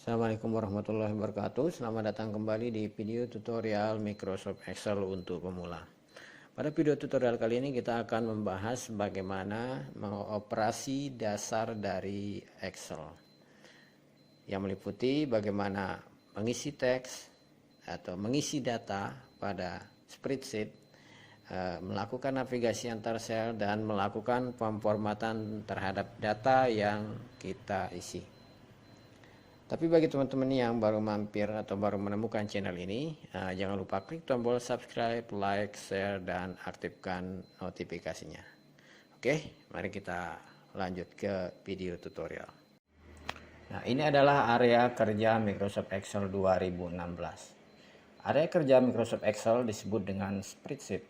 Assalamualaikum warahmatullahi wabarakatuh. Selamat datang kembali di video tutorial Microsoft Excel untuk pemula. Pada video tutorial kali ini kita akan membahas bagaimana mengoperasi dasar dari Excel, yang meliputi bagaimana mengisi teks atau mengisi data pada spreadsheet, melakukan navigasi antar sel, dan melakukan pemformatan terhadap data yang kita isi. Tapi bagi teman-teman yang baru mampir atau baru menemukan channel ini, jangan lupa klik tombol subscribe, like, share, dan aktifkan notifikasinya. Oke, mari kita lanjut ke video tutorial. Nah, ini adalah area kerja Microsoft Excel 2016. Area kerja Microsoft Excel disebut dengan spreadsheet.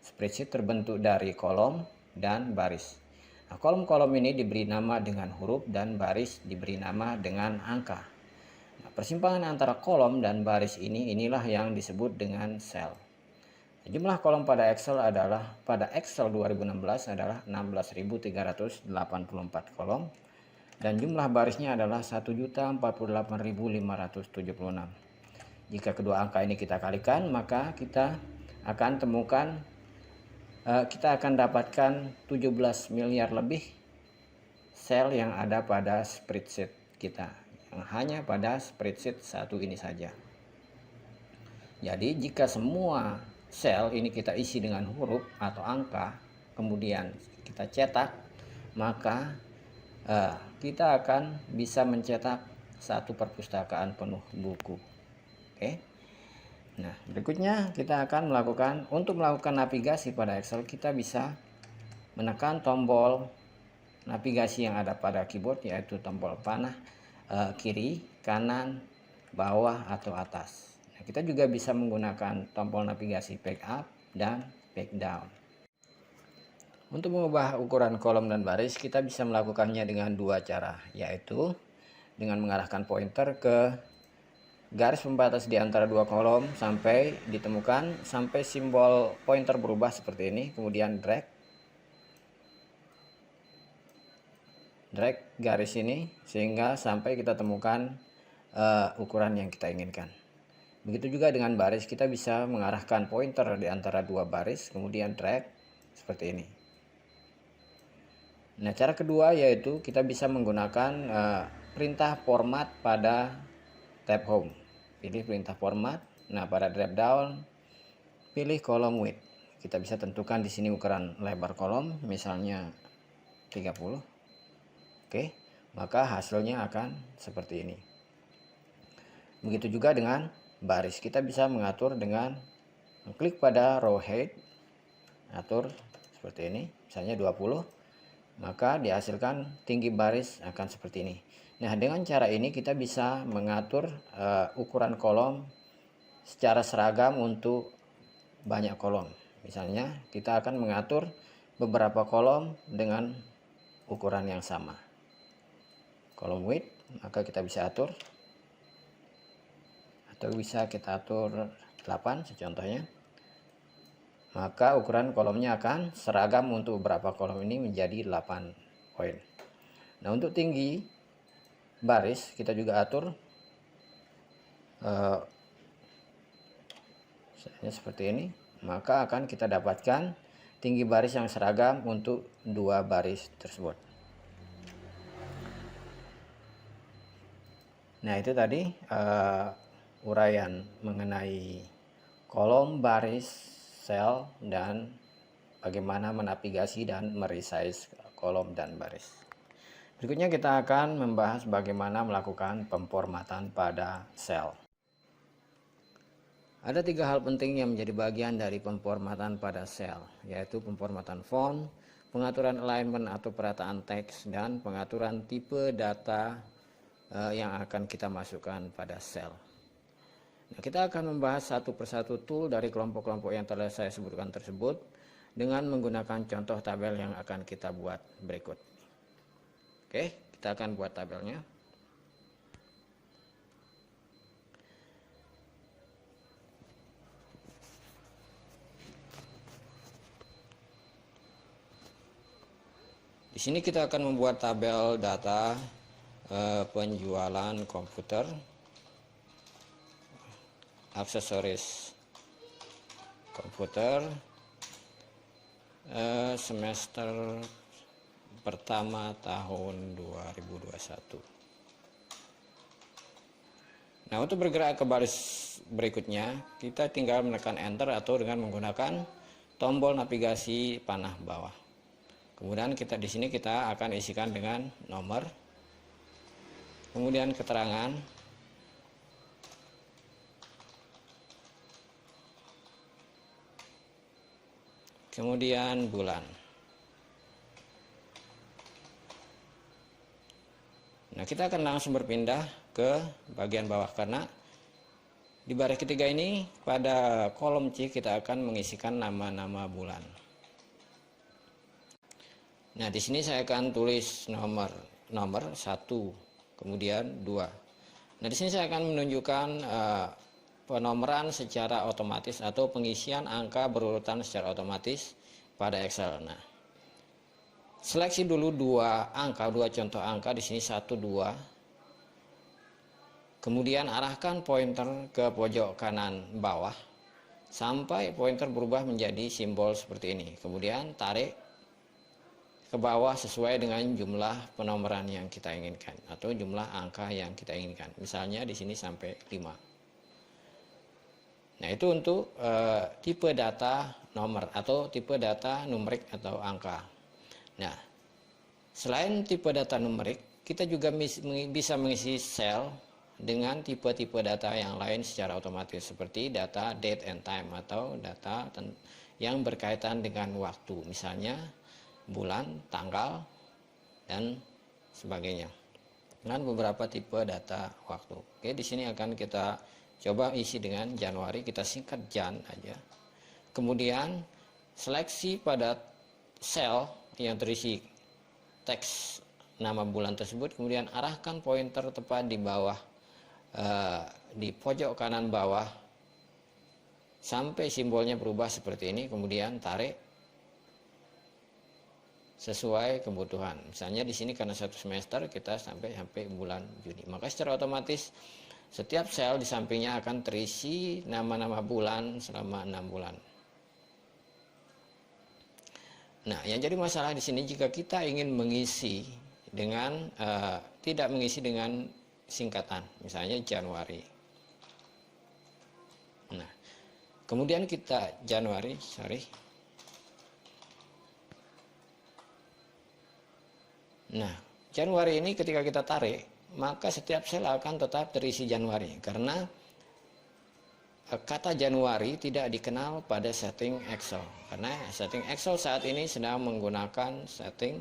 Spreadsheet terbentuk dari kolom dan baris. Nah, kolom-kolom ini diberi nama dengan huruf dan baris diberi nama dengan angka. Nah, persimpangan antara kolom dan baris inilah yang disebut dengan sel. Nah, jumlah kolom pada Excel 2016 adalah 16.384 kolom dan jumlah barisnya adalah 1.048.576. Jika kedua angka ini kita kalikan, maka kita akan dapatkan 17 miliar lebih sel yang ada pada spreadsheet kita, yang hanya pada spreadsheet satu ini saja. Jadi jika semua sel ini kita isi dengan huruf atau angka, kemudian kita cetak, maka kita akan bisa mencetak satu perpustakaan penuh buku. Oke. Nah, berikutnya kita akan untuk melakukan navigasi pada Excel, kita bisa menekan tombol navigasi yang ada pada keyboard, yaitu tombol panah kiri, kanan, bawah, atau atas. Nah, kita juga bisa menggunakan tombol navigasi back up dan back down. Untuk mengubah ukuran kolom dan baris, kita bisa melakukannya dengan dua cara, yaitu dengan mengarahkan pointer ke garis pembatas di antara dua kolom sampai ditemukan, sampai simbol pointer berubah seperti ini, kemudian drag garis ini sehingga sampai kita temukan ukuran yang kita inginkan. Begitu juga dengan baris, kita bisa mengarahkan pointer di antara dua baris, kemudian drag seperti ini. Nah, cara kedua yaitu kita bisa menggunakan perintah format pada tab home. Pilih perintah format. Nah, pada drop down pilih kolom width. Kita bisa tentukan di sini ukuran lebar kolom, misalnya 30. Oke, maka hasilnya akan seperti ini. Begitu juga dengan baris. Kita bisa mengatur dengan klik pada row head, atur seperti ini, misalnya 20. Maka dihasilkan tinggi baris akan seperti ini. Nah, dengan cara ini kita bisa mengatur ukuran kolom secara seragam untuk banyak kolom. Misalnya kita akan mengatur beberapa kolom dengan ukuran yang sama. Kolom width, maka kita bisa atur, atau bisa kita atur 8 contohnya. Maka ukuran kolomnya akan seragam untuk beberapa kolom ini menjadi 8 poin. Nah, untuk tinggi baris kita juga atur seperti ini, maka akan kita dapatkan tinggi baris yang seragam untuk dua baris tersebut. Nah, itu tadi uraian mengenai kolom, baris, sel, dan bagaimana menavigasi dan meresize kolom dan baris. Berikutnya kita akan membahas bagaimana melakukan pemformatan pada sel. Ada 3 hal penting yang menjadi bagian dari pemformatan pada sel, yaitu pemformatan font, pengaturan alignment atau perataan teks, dan pengaturan tipe data yang akan kita masukkan pada sel. Nah, kita akan membahas satu persatu tool dari kelompok-kelompok yang telah saya sebutkan tersebut dengan menggunakan contoh tabel yang akan kita buat berikut. Oke, kita akan buat tabelnya. Di sini kita akan membuat tabel data penjualan komputer, aksesoris komputer, semester pertama tahun 2021. Nah, untuk bergerak ke baris berikutnya, kita tinggal menekan enter atau dengan menggunakan tombol navigasi panah bawah. Kemudian di sini kita akan isikan dengan nomor, kemudian keterangan, kemudian bulan. Nah, kita akan langsung berpindah ke bagian bawah karena di baris ketiga ini pada kolom C kita akan mengisikan nama-nama bulan. Nah, di sini saya akan tulis nomor 1, kemudian 2. Nah, di sini saya akan menunjukkan penomoran secara otomatis atau pengisian angka berurutan secara otomatis pada Excel. Nah, seleksi dulu dua contoh angka di sini 1, 2. Kemudian arahkan pointer ke pojok kanan bawah sampai pointer berubah menjadi simbol seperti ini. Kemudian tarik ke bawah sesuai dengan jumlah penomoran yang kita inginkan atau jumlah angka yang kita inginkan. Misalnya di sini sampai 5. Nah, itu untuk tipe data nomor atau tipe data numerik atau angka. Nah, selain tipe data numerik, kita juga bisa mengisi sel dengan tipe-tipe data yang lain secara otomatis seperti data date and time atau data yang berkaitan dengan waktu, misalnya bulan, tanggal, dan sebagainya, dengan beberapa tipe data waktu. Oke, di sini akan kita coba isi dengan Januari, kita singkat Jan aja. Kemudian seleksi pada sel yang terisi teks nama bulan tersebut, kemudian arahkan pointer tepat di bawah, di pojok kanan bawah sampai simbolnya berubah seperti ini, kemudian tarik sesuai kebutuhan. Misalnya di sini karena 1 semester kita sampai bulan Juni, maka secara otomatis setiap sel di sampingnya akan terisi nama-nama bulan selama 6 bulan. Nah, yang jadi masalah di sini jika kita ingin mengisi dengan tidak mengisi dengan singkatan, misalnya Januari. Nah, kemudian kita Nah, Januari ini ketika kita tarik, maka setiap sel akan tetap terisi Januari karena kata Januari tidak dikenal pada setting Excel, karena setting Excel saat ini sedang menggunakan setting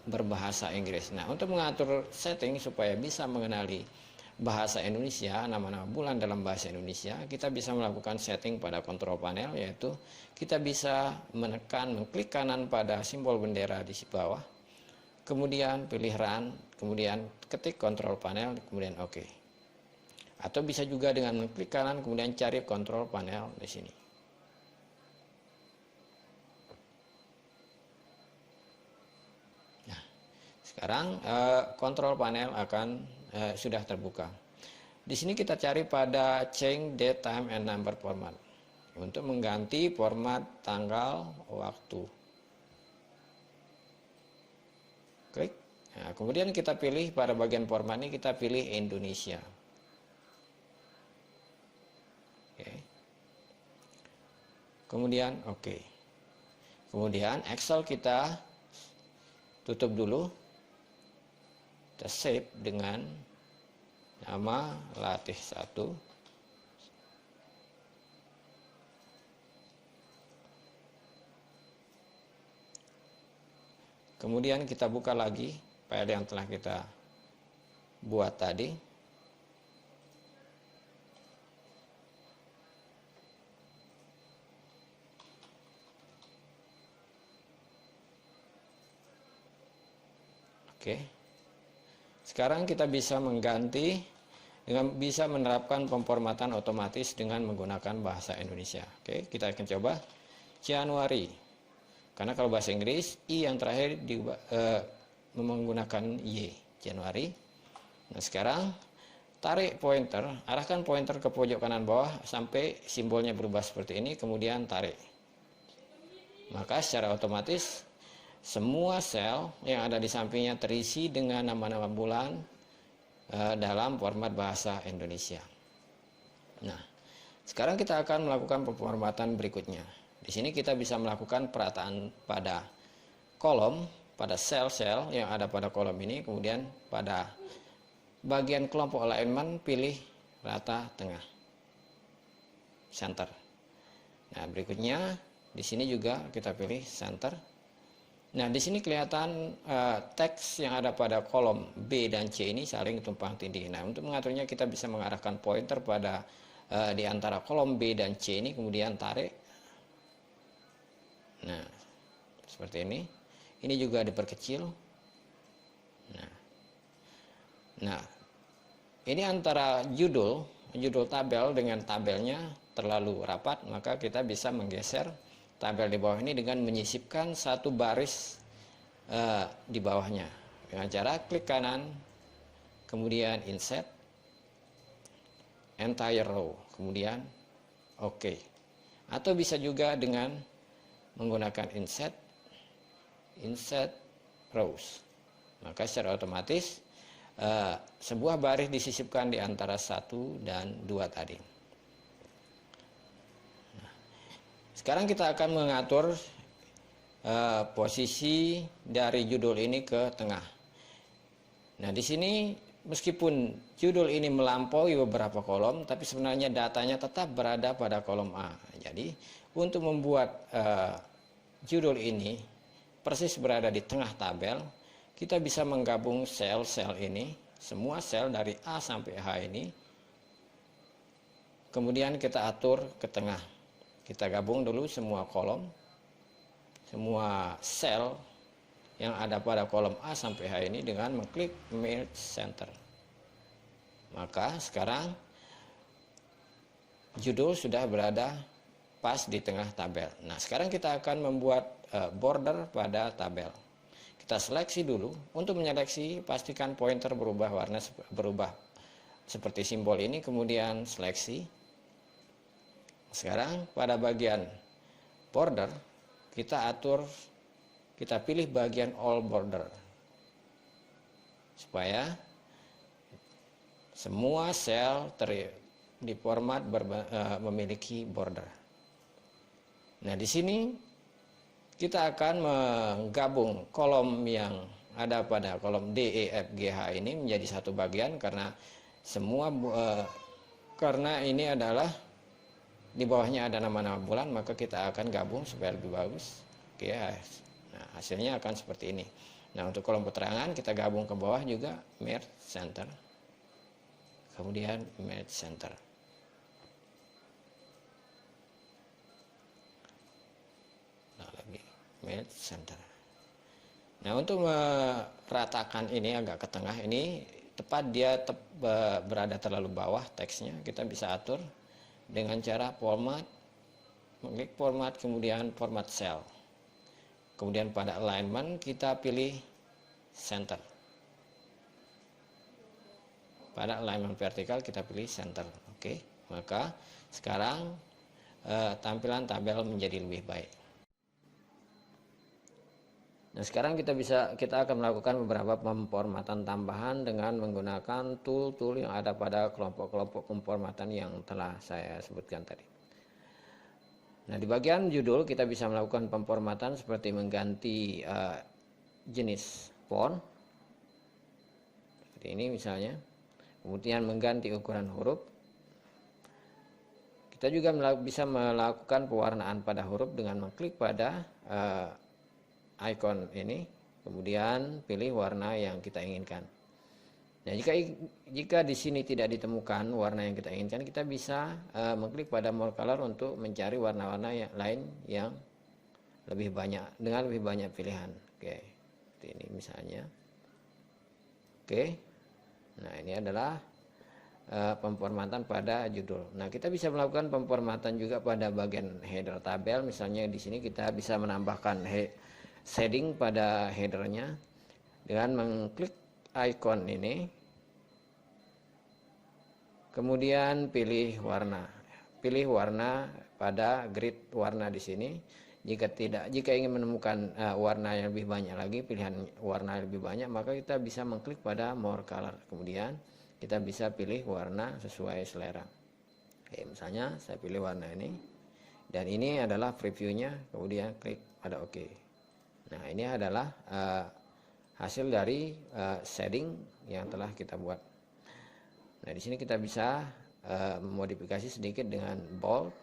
berbahasa Inggris. Nah, untuk mengatur setting supaya bisa mengenali bahasa Indonesia, nama-nama bulan dalam bahasa Indonesia, kita bisa melakukan setting pada kontrol panel, yaitu kita bisa mengklik kanan pada simbol bendera di bawah, kemudian pilih run, kemudian ketik kontrol panel, kemudian OK. Atau bisa juga dengan mengklik kanan kemudian cari kontrol panel di sini. Nah, sekarang kontrol panel akan sudah terbuka. Di sini kita cari pada change date, time, and number format untuk mengganti format tanggal, waktu. Klik. Nah, kemudian kita pilih pada bagian format ini kita pilih Indonesia. Kemudian OK. Kemudian Excel kita tutup dulu, kita save dengan nama latih 1. Kemudian kita buka lagi file yang telah kita buat tadi. Oke. Sekarang kita bisa mengganti dengan bisa menerapkan pemformatan otomatis dengan menggunakan bahasa Indonesia. Oke, kita akan coba Januari. Karena kalau bahasa Inggris I yang terakhir menggunakan Y. Januari. Nah, sekarang tarik pointer, arahkan pointer ke pojok kanan bawah sampai simbolnya berubah seperti ini, kemudian tarik. Maka secara otomatis semua sel yang ada di sampingnya terisi dengan nama-nama bulan dalam format bahasa Indonesia. Nah, sekarang kita akan melakukan pemformatan berikutnya. Di sini kita bisa melakukan perataan pada kolom, pada sel-sel yang ada pada kolom ini, kemudian pada bagian kelompok alignment pilih rata tengah, center. Nah, berikutnya di sini juga kita pilih center. Nah, di sini kelihatan teks yang ada pada kolom B dan C ini saling tumpang tindih. Nah, untuk mengaturnya kita bisa mengarahkan pointer pada di antara kolom B dan C ini, kemudian tarik. Nah, seperti ini. Ini juga diperkecil. Nah, ini antara judul tabel dengan tabelnya terlalu rapat, maka kita bisa menggeser tabel di bawah ini dengan menyisipkan satu baris di bawahnya dengan cara klik kanan, kemudian insert entire row, kemudian OK. Atau bisa juga dengan menggunakan insert rows. Maka secara otomatis sebuah baris disisipkan di antara 1 dan 2 tadi. Nah, sekarang kita akan mengatur posisi dari judul ini ke tengah. Nah, di sini meskipun judul ini melampaui beberapa kolom, tapi sebenarnya datanya tetap berada pada kolom A. Jadi untuk membuat judul ini persis berada di tengah tabel, kita bisa menggabung sel-sel ini, semua sel dari A sampai H ini, kemudian kita atur ke tengah. Kita gabung dulu semua kolom, semua sel yang ada pada kolom A sampai H ini dengan mengklik Merge Center. Maka sekarang judul sudah berada pas di tengah tabel. Nah, sekarang kita akan membuat border pada tabel. Kita seleksi dulu. Untuk menyeleksi, pastikan pointer berubah warna, berubah seperti simbol ini, kemudian seleksi. Sekarang pada bagian border, kita atur, kita pilih bagian all border, supaya semua sel di format memiliki border. Nah, di sini kita akan menggabung kolom yang ada pada kolom D, E, F, G, H ini menjadi satu bagian, karena semua karena ini adalah di bawahnya ada nama-nama bulan, maka kita akan gabung supaya lebih bagus. Oke, nah, hasilnya akan seperti ini. Nah, untuk kolom keterangan kita gabung ke bawah juga Merge Center, kemudian Merge Center. Merge Center. Nah, untuk meratakan ini agak ke tengah, ini tepat dia berada terlalu bawah teksnya, kita bisa atur dengan cara format, mengklik format, kemudian format cell. Kemudian pada alignment kita pilih center. Pada alignment vertikal kita pilih center. Oke, maka sekarang tampilan tabel menjadi lebih baik. Nah, sekarang kita akan melakukan beberapa pemformatan tambahan dengan menggunakan tool-tool yang ada pada kelompok-kelompok pemformatan yang telah saya sebutkan tadi. Nah, di bagian judul kita bisa melakukan pemformatan seperti mengganti jenis font, seperti ini misalnya, kemudian mengganti ukuran huruf. Kita juga bisa melakukan pewarnaan pada huruf dengan mengklik pada icon ini, kemudian pilih warna yang kita inginkan. Nah, jika di sini tidak ditemukan warna yang kita inginkan, kita bisa mengklik pada more color untuk mencari warna-warna yang lain yang lebih banyak, dengan lebih banyak pilihan. Oke, seperti ini misalnya. Oke, nah ini adalah pemformatan pada judul. Nah, kita bisa melakukan pemformatan juga pada bagian header tabel. Misalnya di sini kita bisa menambahkan shading pada headernya dengan mengklik icon ini, kemudian pilih warna. Pilih warna pada grid warna di sini. Jika ingin menemukan warna yang lebih banyak lagi, pilihan warna yang lebih banyak, maka kita bisa mengklik pada more color. Kemudian kita bisa pilih warna sesuai selera. Oke, misalnya saya pilih warna ini, dan ini adalah previewnya. Kemudian klik pada OK. Nah, ini adalah hasil dari shading yang telah kita buat. Nah, di sini kita bisa memodifikasi sedikit dengan bold.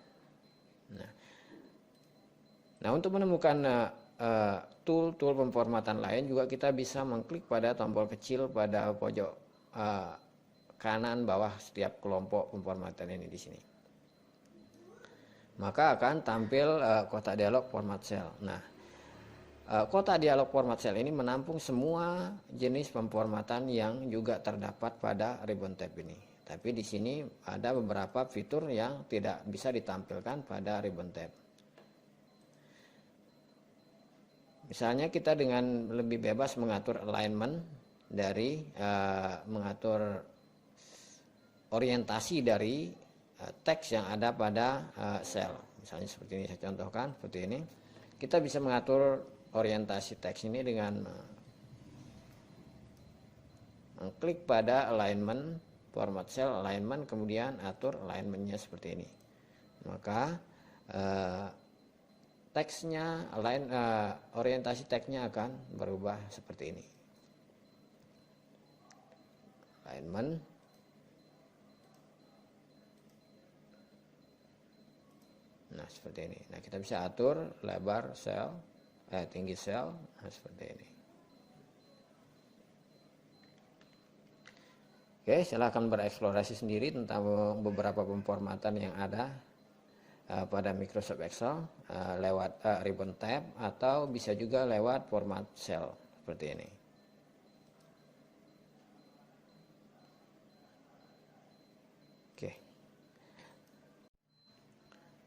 Nah, untuk menemukan tool pemformatan lain juga kita bisa mengklik pada tombol kecil pada pojok kanan bawah setiap kelompok pemformatan ini di sini. Maka akan tampil kotak dialog format cell. Nah, kotak dialog format cell ini menampung semua jenis pemformatan yang juga terdapat pada ribbon tab ini. Tapi di sini ada beberapa fitur yang tidak bisa ditampilkan pada ribbon tab. Misalnya kita dengan lebih bebas mengatur alignment dari mengatur orientasi dari teks yang ada pada sel. Misalnya seperti ini, saya contohkan seperti ini. Kita bisa mengatur orientasi teks ini dengan mengklik pada alignment, format cell alignment, kemudian atur alignmentnya seperti ini. Maka teksnya, orientasi teksnya akan berubah seperti ini. Alignment. Nah, seperti ini. Nah, kita bisa atur lebar sel, tinggi sel, nah, seperti ini. Oke, silahkan bereksplorasi sendiri tentang beberapa pemformatan yang ada pada Microsoft Excel lewat ribbon tab, atau bisa juga lewat format cell seperti ini.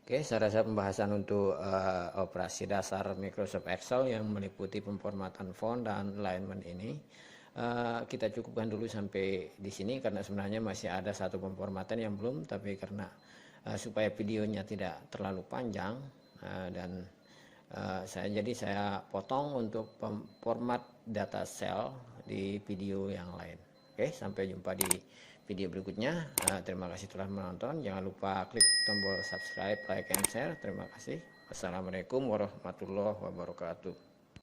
Oke, saya rasa pembahasan untuk operasi dasar Microsoft Excel yang meliputi pemformatan font dan alignment ini kita cukupkan dulu sampai di sini, karena sebenarnya masih ada satu pemformatan yang belum, tapi karena supaya videonya tidak terlalu panjang dan saya potong untuk format data cell di video yang lain. Oke, sampai jumpa di video berikutnya. Terima kasih telah menonton. Jangan lupa klik tombol subscribe, like, and share. Terima kasih. Wassalamualaikum warahmatullahi wabarakatuh.